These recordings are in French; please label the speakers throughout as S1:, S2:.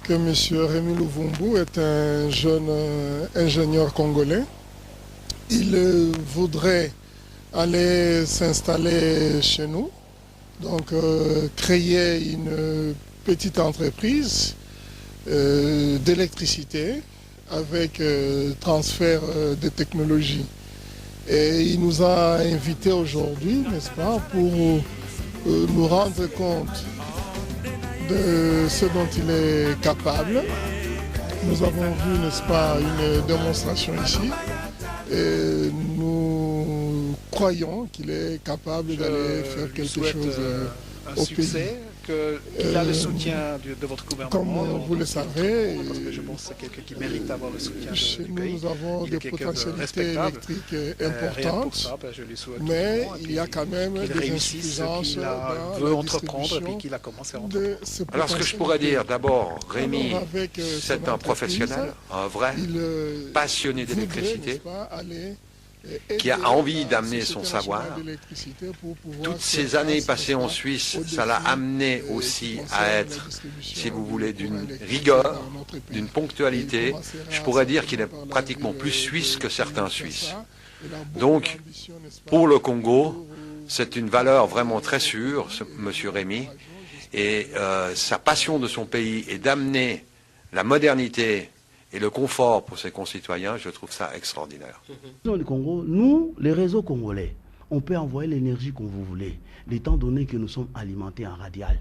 S1: que M. Rémi Louvumbu est un jeune ingénieur congolais. Il voudrait aller s'installer chez nous, donc créer une petite entreprise d'électricité avec transfert de technologie. Et il nous a invités aujourd'hui, n'est-ce pas, pour nous rendre compte de ce dont il est capable. Nous avons vu, n'est-ce pas, une démonstration ici. Et nous croyons qu'il est capable d'aller faire quelque chose au pays.
S2: Qu'il a le soutien de votre gouvernement.
S1: Comme vous le savez,
S2: parce que je pense que c'est quelqu'un qui mérite d'avoir le soutien
S1: chez
S2: du
S1: nous,
S2: pays.
S1: nous avons des potentialités électriques importantes,
S2: ça,
S1: mais il y a quand même des
S2: insuffisances
S1: qu'il
S2: veut entreprendre et puis qu'il a commencé à entreprendre.
S3: Alors ce que je pourrais dire, d'abord, Rémi, c'est un professionnel, un vrai, passionné d'électricité, qui a envie d'amener son savoir. Toutes ces années passées en Suisse, ça l'a amené aussi à être, si vous voulez, d'une rigueur, d'une ponctualité. Je pourrais dire qu'il est pratiquement plus suisse que certains Suisses. Donc, pour le Congo, c'est une valeur vraiment très sûre, M. Rémi, et sa passion de son pays est d'amener la modernité et le confort pour ses concitoyens, je trouve ça extraordinaire.
S4: Dans le Congo, nous, les réseaux congolais, on peut envoyer l'énergie qu'on vous voulez. Étant donné que nous sommes alimentés en radial,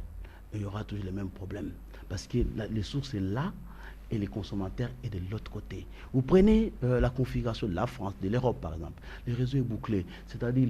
S4: il y aura toujours les mêmes problèmes. Parce que les sources sont là et les consommateurs sont de l'autre côté. Vous prenez la configuration de la France, de l'Europe par exemple. Le réseau est bouclé, c'est-à-dire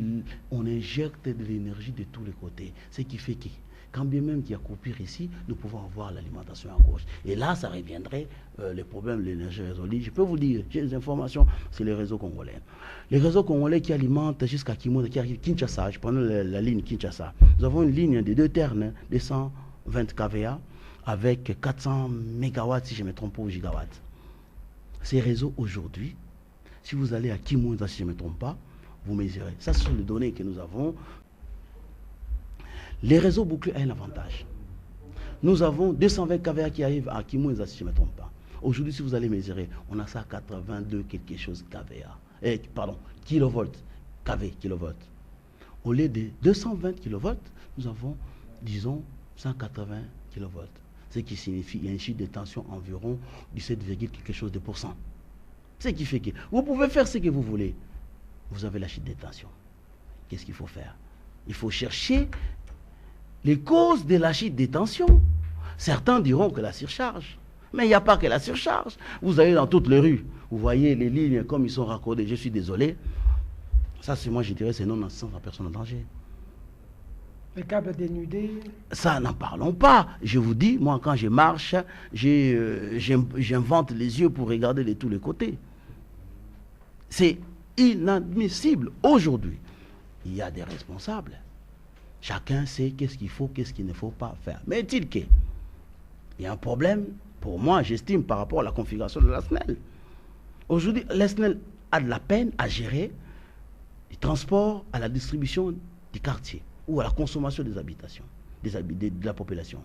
S4: on injecte de l'énergie de tous les côtés. Ce qui fait que quand bien même qu'il y a coupure ici, nous pouvons avoir l'alimentation à gauche. Et là, ça reviendrait, les problèmes de l'énergie résolus. Je peux vous dire, j'ai des informations, c'est les réseaux congolais. Les réseaux congolais qui alimentent jusqu'à Kinshasa, je prends la ligne Kinshasa. Nous avons une ligne de 2 ternes, 220 kVA, avec 400 MW, si je ne me trompe pas, ou gigawatts. Ces réseaux, aujourd'hui, si vous allez à Kimouza, si je ne me trompe pas, vous mesurez. Ça, ce sont les données que nous avons. Les réseaux bouclés ont un avantage. Nous avons 220 kVA qui arrivent à Kimouza, si je ne me trompe pas. Aujourd'hui, si vous allez mesurer, on a ça à 82 quelque chose kVA. Kilovolts. KV, kilovolts. Au lieu de 220 kV, nous avons, disons, 180 kV. Ce qui signifie qu'il y a une chute de tension environ 17, quelque chose de pourcent. Ce qui fait que vous pouvez faire ce que vous voulez. Vous avez la chute de tension. Qu'est-ce qu'il faut faire? Il faut chercher les causes de la chute des tensions. Certains diront que la surcharge. Mais il n'y a pas que la surcharge. Vous allez dans toutes les rues, vous voyez les lignes comme ils sont raccordés. Je suis désolé. Ça, c'est moi, je dirais, c'est non-assistance à personne en danger.
S5: Les câbles dénudés.
S4: Ça, n'en parlons pas. Je vous dis, moi, quand je marche, j'invente les yeux pour regarder de tous les côtés. C'est inadmissible. Aujourd'hui, il y a des responsables. Chacun sait qu'est-ce qu'il faut, qu'est-ce qu'il ne faut pas faire. Mais est-il qu'il y a un problème, pour moi, j'estime, par rapport à la configuration de la SNEL. Aujourd'hui, la SNEL a de la peine à gérer les transports à la distribution des quartiers ou à la consommation des habitations, de la population.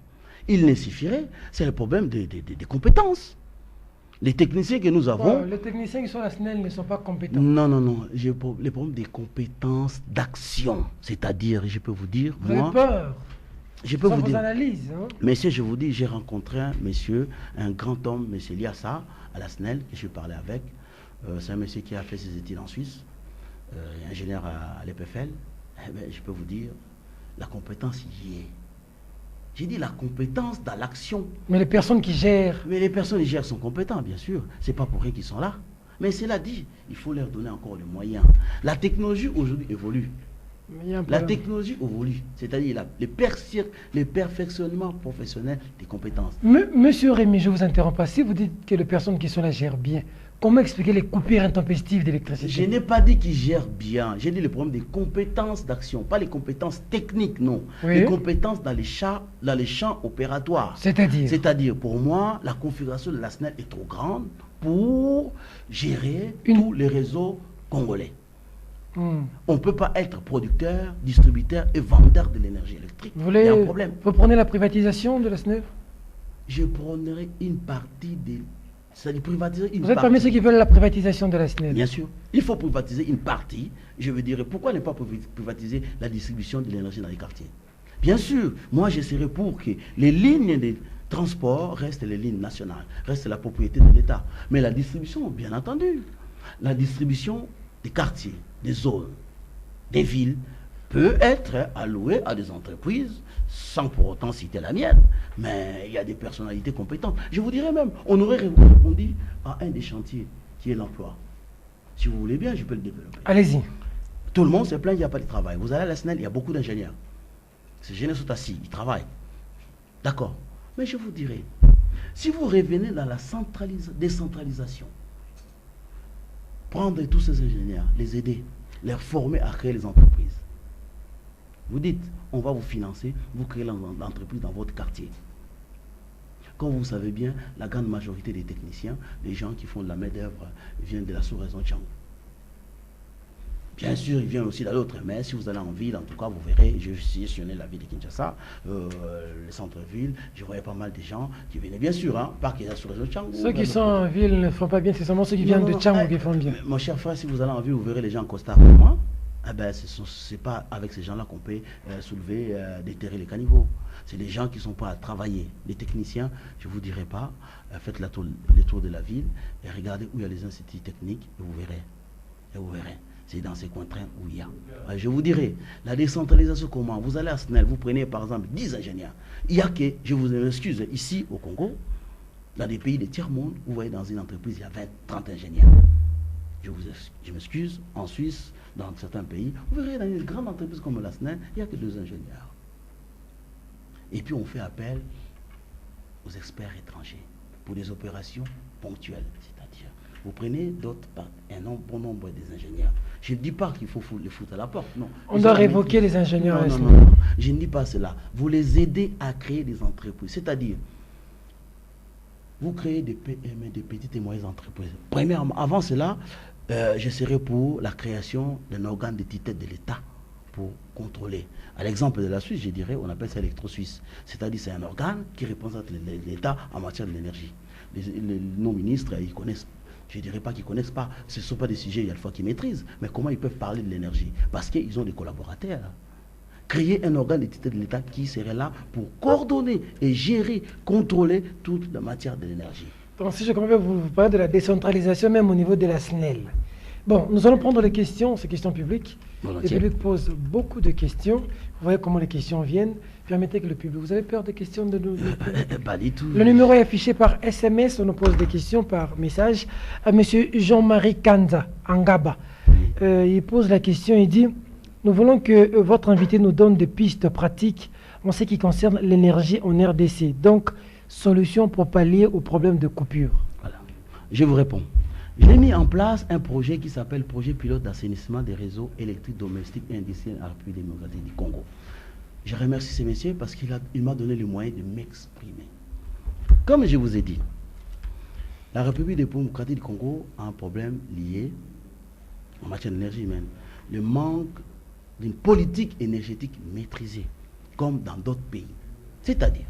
S4: Il ne suffirait, c'est le problème des compétences. Les techniciens que nous avons...
S5: Les techniciens qui sont à la SNEL ne sont pas compétents.
S4: Non, non, non. J'ai les problèmes des compétences d'action. C'est-à-dire, je peux vous dire...
S5: Vous avez peur.
S4: Je peux vous dire...
S5: analyses. Hein?
S4: Messieurs, je vous dis, j'ai rencontré un monsieur, un grand homme, monsieur Liassa, à la SNEL, que je parlais avec. C'est un monsieur qui a fait ses études en Suisse, ingénieur à l'EPFL. Eh bien, je peux vous dire, la compétence y est. J'ai dit la compétence dans l'action.
S5: Mais les personnes qui gèrent...
S4: Mais les personnes qui gèrent sont compétentes, bien sûr. C'est pas pour rien qu'ils sont là. Mais cela dit, il faut leur donner encore les moyens. La technologie aujourd'hui évolue. La technologie évolue. C'est-à-dire les perfectionnements professionnels des compétences.
S5: Monsieur Rémi, je vous interromps pas. Si vous dites que les personnes qui sont là gèrent bien, comment expliquer les coupures intempestives d'électricité?
S4: Je n'ai pas dit qu'ils gèrent bien. J'ai dit le problème des compétences d'action, pas les compétences techniques, non.
S5: Oui.
S4: Les compétences dans les champs opératoires. C'est-à-dire, pour moi, la configuration de la SNEL est trop grande pour gérer tous les réseaux congolais. On ne peut pas être producteur, distributeur et vendeur de l'énergie électrique.
S5: Il y a un problème. Vous prenez la privatisation de la SNEL?
S4: je prendrai une partie des... C'est-à-dire privatiser une partie.
S5: Vous êtes parmi ceux qui veulent la privatisation de la SNEL?
S4: Bien sûr. Il faut privatiser une partie. Je veux dire, pourquoi ne pas privatiser la distribution de l'énergie dans les quartiers? Bien sûr, moi je serais pour que les lignes de transport restent les lignes nationales, restent la propriété de l'État. Mais la distribution, bien entendu, la distribution des quartiers, des zones, des villes, peut être allouée à des entreprises, sans pour autant citer la mienne. Mais il y a des personnalités compétentes. Je vous dirais même, on aurait répondu à un des chantiers, qui est l'emploi. Si vous voulez bien, je peux le développer.
S5: Allez-y.
S4: Tout le monde se plaint, il n'y a pas de travail. Vous allez à la SNEL, il y a beaucoup d'ingénieurs. Ces ingénieurs sont assis, ils travaillent. D'accord. Mais je vous dirais, si vous revenez dans la décentralisation, prendre tous ces ingénieurs, les aider, les former à créer les entreprises. Vous dites, on va vous financer, vous créez l'entreprise dans votre quartier. Comme vous savez bien, la grande majorité des techniciens, les gens qui font de la main-d'œuvre, viennent de la sous-région de Tchangou. Bien sûr, ils viennent aussi dans l'autre, mais si vous allez en ville, en tout cas, vous verrez, j'ai sillonné la ville de Kinshasa, le centre-ville, je voyais pas mal de gens qui venaient, bien sûr, hein, pas qu'ils sous région de Tchangou.
S5: Ceux qui sont en ville ne font pas bien, c'est seulement ceux qui viennent de Tchangou qui font bien.
S4: Mon cher frère, si vous allez en ville, vous verrez les gens en costard comme moi. Eh ben, c'est pas avec ces gens-là qu'on peut soulever, déterrer les caniveaux. C'est des gens qui sont pas à travailler. Les techniciens, je vous dirai pas, faites les tours de la ville et regardez où il y a les instituts techniques et vous verrez. Et vous verrez. C'est dans ces contraintes où il y a. Je vous dirai, la décentralisation comment? Vous allez à SNEL, vous prenez par exemple 10 ingénieurs. Il y a que, je vous excuse, ici au Congo, dans des pays de tiers-monde, vous voyez dans une entreprise, il y a 20, 30 ingénieurs. Je m'excuse, en Suisse, dans certains pays, vous verrez dans une grande entreprise comme la SNEL, il n'y a que 2 ingénieurs. Et puis on fait appel aux experts étrangers pour des opérations ponctuelles. C'est-à-dire, vous prenez d'autres par un bon nombre des ingénieurs. Je ne dis pas qu'il faut les foutre à la porte, non.
S5: On doit révoquer les ingénieurs.
S4: Non, je ne dis pas cela. Vous les aidez à créer des entreprises. C'est-à-dire, vous créez des PME, des petites et moyennes entreprises. Premièrement, avant cela, je serais pour la création d'un organe de tutelle de l'État pour contrôler. À l'exemple de la Suisse, je dirais, on appelle ça Électro-Suisse. C'est-à-dire, c'est un organe qui représente l'État en matière de l'énergie. Nos ministres, ils connaissent, je ne dirais pas qu'ils ne connaissent pas, ce ne sont pas des sujets, il y a des fois qu'ils maîtrisent, mais comment ils peuvent parler de l'énergie? Parce qu'ils ont des collaborateurs. Créer un organe de tutelle de l'État qui serait là pour coordonner et gérer, contrôler toute la matière de l'énergie.
S5: Donc, si je comprends bien, vous parlez de la décentralisation même au niveau de la SNEL. Bon, nous allons prendre les questions, ces questions publiques. Le public pose beaucoup de questions. Vous voyez comment les questions viennent. Permettez que le public... Vous avez peur des questions de nous?
S4: Pas du tout.
S5: Le numéro est affiché par SMS. On nous pose des questions par message. À M. Jean-Marie Kanza, Angaba. Il pose la question, il dit... Nous voulons que votre invité nous donne des pistes pratiques en ce qui concerne l'énergie en RDC. Donc, solution pour pallier au problème de coupure.
S4: Voilà. Je vous réponds. J'ai mis en place un projet qui s'appelle Projet pilote d'assainissement des réseaux électriques domestiques et industriels en République démocratique du Congo. Je remercie ces messieurs parce qu'il m'a donné le moyen de m'exprimer. Comme je vous ai dit, la République démocratique du Congo a un problème lié en matière d'énergie humaine. Le manque d'une politique énergétique maîtrisée, comme dans d'autres pays. C'est-à-dire,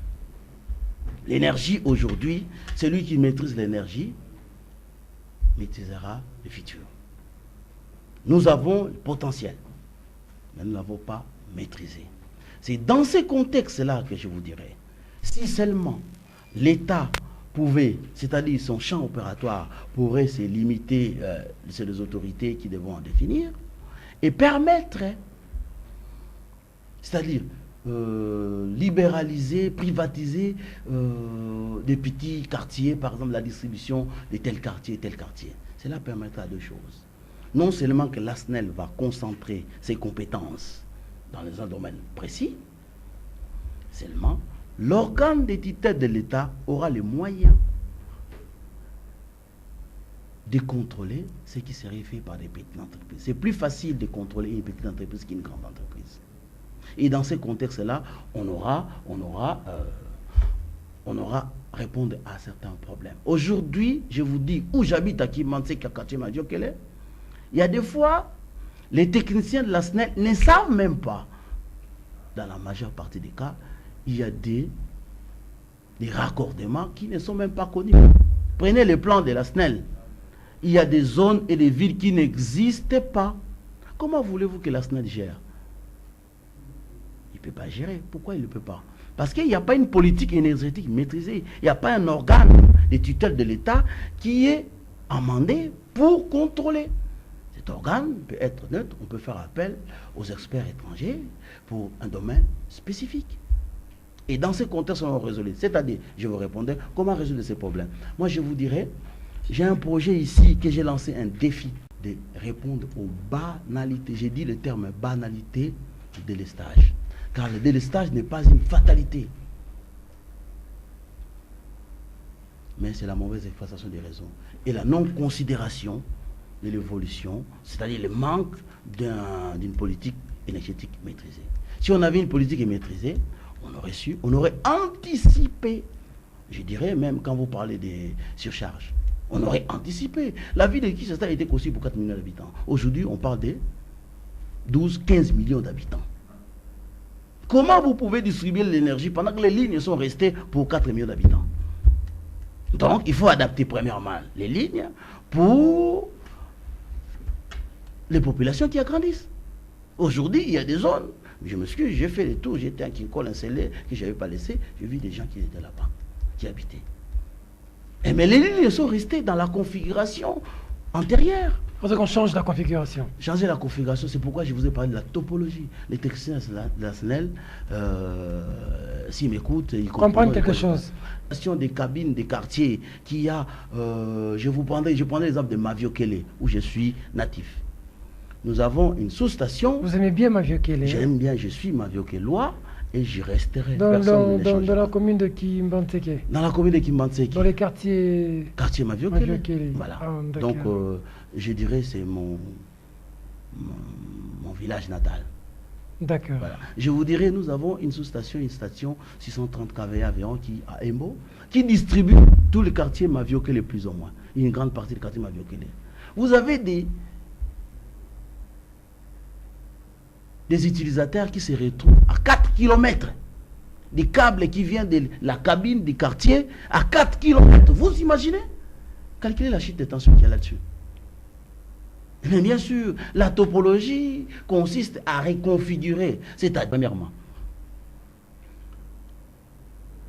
S4: l'énergie aujourd'hui, celui qui maîtrise l'énergie maîtrisera le futur. Nous avons le potentiel, mais nous ne l'avons pas maîtrisé. C'est dans ces contextes-là que je vous dirais, si seulement l'État pouvait, c'est-à-dire son champ opératoire pourrait se limiter, c'est les autorités qui devront en définir, et permettre, c'est-à-dire libéraliser, privatiser des petits quartiers, par exemple la distribution de tel quartier, tel quartier. Cela permettra deux choses. Non seulement que l'ASNEL va concentrer ses compétences dans un domaine précis, seulement l'organe de tutelle de l'État aura les moyens de contrôler ce qui serait fait par des petites entreprises. C'est plus facile de contrôler une petite entreprise qu'une grande entreprise. Et dans ce contexte-là, on aura répondre à certains problèmes. Aujourd'hui, je vous dis, où j'habite à Kimantse, il y a des fois, les techniciens de la SNEL ne savent même pas, dans la majeure partie des cas, il y a des des raccordements qui ne sont même pas connus. Prenez le plan de la SNEL. Il y a des zones et des villes qui n'existent pas. Comment voulez-vous que la SNEL gère? Il ne peut pas gérer. Pourquoi il ne peut pas? Parce qu'il n'y a pas une politique énergétique maîtrisée. Il n'y a pas un organe de tutelle de l'État qui est amendé pour contrôler. Cet organe peut être neutre. On peut faire appel aux experts étrangers pour un domaine spécifique. Et dans ce contexte, on va résoudre. C'est-à-dire, je vous répondais, comment résoudre ces problèmes? Moi, je vous dirais, j'ai un projet ici que j'ai lancé un défi de répondre aux banalités. J'ai dit le terme banalité du délestage. Car le délestage n'est pas une fatalité. Mais c'est la mauvaise exploitation des raisons. Et la non-considération de l'évolution, c'est-à-dire le manque d'une politique énergétique maîtrisée. Si on avait une politique maîtrisée, on aurait anticipé, je dirais même quand vous parlez des surcharges, on aurait anticipé. La ville de Kinshasa a été conçue pour 4 millions d'habitants. Aujourd'hui, on parle de 12-15 millions d'habitants. Comment vous pouvez distribuer l'énergie pendant que les lignes sont restées pour 4 millions d'habitants? Donc, il faut adapter premièrement les lignes pour les populations qui agrandissent. Aujourd'hui, il y a des zones, je m'excuse, j'ai fait le tour, j'étais à Kinkol, un scellé que je n'avais pas laissé, j'ai vu des gens qui étaient là-bas, qui habitaient. Mais les lignes sont restées dans la configuration antérieure.
S5: Il faudrait qu'on change la configuration.
S4: Changer la configuration, c'est pourquoi je vous ai parlé de la topologie. Les techniciens de la SNEL, s'ils m'écoutent, ils
S5: comprennent quelque chose.
S4: Des cabines, des quartiers, qui a, je prendrai l'exemple de Maviokele, où je suis natif. Nous avons une sous-station.
S5: Vous aimez bien Maviokele?
S4: J'aime bien, je suis Maviokelois et j'y resterai.
S5: Dans la commune de Kimbantseke.
S4: Dans la commune de Kimbantseke.
S5: Dans les quartiers.
S4: Quartier Maviokele. Voilà.
S5: Ah,
S4: donc, je dirais c'est mon village natal.
S5: D'accord.
S4: Voilà. Je vous dirais, nous avons une sous-station, une station 630 kV environ à Embo, qui distribue tous les quartiers Maviokele plus ou moins. Une grande partie des quartiers Maviokele. Vous avez des utilisateurs qui se retrouvent à 4 km. Des câbles qui viennent de la cabine du quartier à 4 km. Vous imaginez? Calculez la chute de tension qu'il y a là-dessus. Mais bien sûr, la topologie consiste à reconfigurer, c'est-à-dire, premièrement,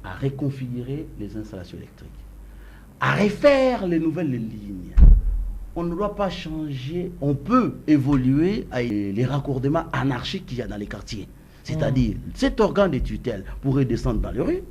S4: à reconfigurer les installations électriques, à refaire les nouvelles lignes. On ne doit pas changer, on peut évoluer avec les raccordements anarchiques qu'il y a dans les quartiers. C'est-à-dire, cet organe de tutelle pourrait descendre dans les rues,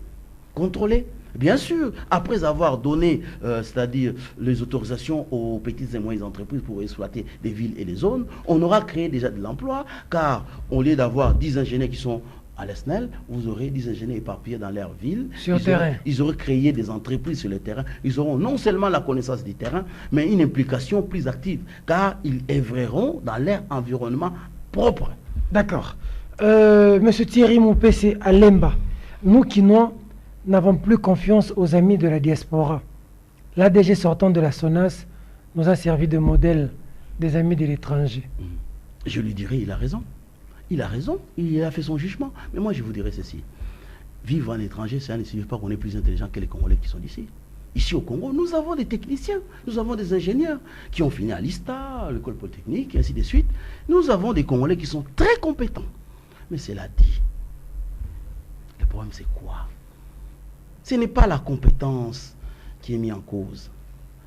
S4: contrôler. Bien sûr, après avoir donné, c'est-à-dire les autorisations aux petites et moyennes entreprises pour exploiter des villes et des zones, on aura créé déjà de l'emploi, car au lieu d'avoir 10 ingénieurs qui sont à la SNEL, vous aurez 10 ingénieurs éparpillés dans leur ville.
S5: Sur le terrain.
S4: Ils auraient créé des entreprises sur le terrain. Ils auront non seulement la connaissance du terrain, mais une implication plus active, car ils œuvreront dans leur environnement propre.
S5: D'accord. Monsieur Thierry Moupessé à Lemba, nous qui n'avons plus confiance aux amis de la diaspora. L'ADG sortant de la SONAS nous a servi de modèle des amis de l'étranger.
S4: Je lui dirais, il a raison. Il a raison, il a fait son jugement. Mais moi, je vous dirais ceci. Vivre en étranger, ça ne signifie pas qu'on est plus intelligent que les Congolais qui sont ici. Ici au Congo, nous avons des techniciens, nous avons des ingénieurs qui ont fini à l'ISTA, l'école polytechnique, et ainsi de suite. Nous avons des Congolais qui sont très compétents. Mais cela dit, le problème c'est quoi? Ce n'est pas la compétence qui est mise en cause,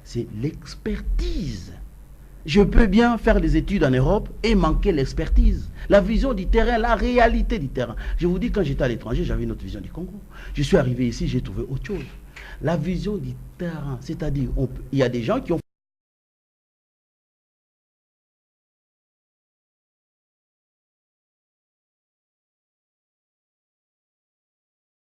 S4: c'est l'expertise. Je peux bien faire des études en Europe et manquer l'expertise, la vision du terrain, la réalité du terrain. Je vous dis, quand j'étais à l'étranger, j'avais une autre vision du Congo. Je suis arrivé ici, j'ai trouvé autre chose. La vision du terrain, c'est-à-dire, il y a des gens qui ont